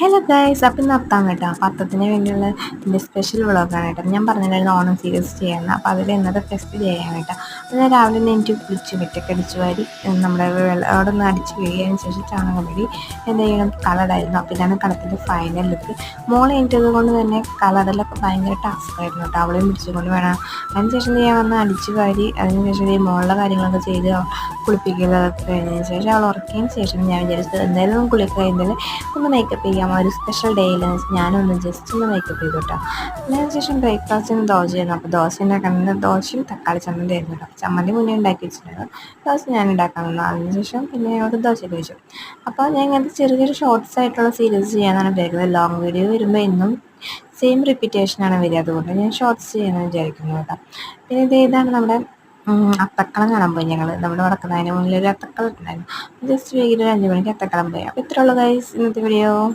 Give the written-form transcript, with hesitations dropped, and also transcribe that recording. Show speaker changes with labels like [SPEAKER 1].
[SPEAKER 1] Hello guys, അപ്പം ഇന്ന് അത്തം കേട്ടോ. അപ്പം അത്തത്തിന് വേണ്ടിയുള്ള എൻ്റെ സ്പെഷ്യൽ വ്ളോഗാണ് കേട്ടോ. ഞാൻ പറഞ്ഞിട്ടുണ്ടായിരുന്നു ഓണം സീരീസ് ചെയ്യാമെന്ന്. അപ്പോൾ അതിൽ ഇന്നത്തെ ടെസ്റ്റ് ചെയ്യാൻ കേട്ടോ. അപ്പോൾ ഞാൻ രാവിലെ തന്നെ എനിക്ക് കുളിച്ച് മുറ്റൊക്കെ അടിച്ച് വാരി നമ്മുടെ അവിടെ നിന്ന് അടിച്ച് വീഴിയതിന് ശേഷം ചാണകം വഴി എന്തെങ്കിലും കളറായിരുന്നു. അപ്പോൾ ഇതാണ് കളത്തിൻ്റെ ഫൈനൽ ലുക്ക്. മോളെ എനിക്കത് കൊണ്ട് തന്നെ കളറിലൊക്കെ ഭയങ്കര ടാസ്ക് ആയിരുന്നു കേട്ടോ. അവളെയും പിടിച്ചുകൊണ്ട് വേണം. അതിനുശേഷം ഞാൻ വന്ന് അടിച്ച് വാരി അതിനുശേഷം ഈ മോളുടെ കാര്യങ്ങളൊക്കെ ചെയ്ത് കുളിപ്പിക്കലൊക്കെ കഴിഞ്ഞതിന് ശേഷം അവൾ ഉറക്കിയതിന് ശേഷം ഞാൻ വിചാരിച്ചത് എന്തായാലും കുളിക്ക് കഴിഞ്ഞാൽ ഒന്ന് മേക്കപ്പ് ചെയ്യാം. ഒരു സ്പെഷ്യൽ ഡേയിൽ ഞാനൊന്ന് ജസ്റ്റ് ഒന്ന് മേക്കപ്പ് ചെയ്തു കേട്ടോ. അതിന് ശേഷം ബ്രേക്ക്ഫാസ്റ്റിന് ദോശയായിരുന്നു. അപ്പോൾ ദോശ ഉണ്ടാക്കാൻ ദോശയും തക്കാളി ചമ്മന്തി ആയിരുന്നു കേട്ടോ. ചമ്മന്തി മുന്നേ ഉണ്ടാക്കി വെച്ചിട്ടുണ്ടായിരുന്നു. ദോശ ഞാൻ ഉണ്ടാക്കാൻ വന്നു. അതിനുശേഷം പിന്നെ ഒരു ദോശ കഴിച്ചു. അപ്പോൾ ഞാൻ ഇങ്ങനത്തെ ചെറിയ ചെറിയ ഷോർട്സ് ആയിട്ടുള്ള സീരീസ് ചെയ്യാനാണ് വിചാരിക്കുന്നത്. ലോങ് വീഡിയോ വരുമ്പോൾ എന്നും സെയിം റിപ്പീറ്റേഷനാണ് വരിക. അതുകൊണ്ട് ഞാൻ ഷോർട്സ് ചെയ്യാമെന്ന് വിചാരിക്കുന്നു കേട്ടോ. പിന്നെ ഇതാണ് നമ്മുടെ അത്തക്കളം കാണാൻ പോയി ഞങ്ങൾ. നമ്മുടെ വടക്കുന്നതിന് മുന്നിൽ ഒരു അത്തക്കളം ഉണ്ടായിരുന്നു. ജസ്റ്റ് വൈകിട്ട് ഒരു 5 മണിക്ക് അത്തക്കളം പോയി. അപ്പോൾ ഇത്രയുള്ള ഗൈസ് ഇന്നത്തെ വീഡിയോ.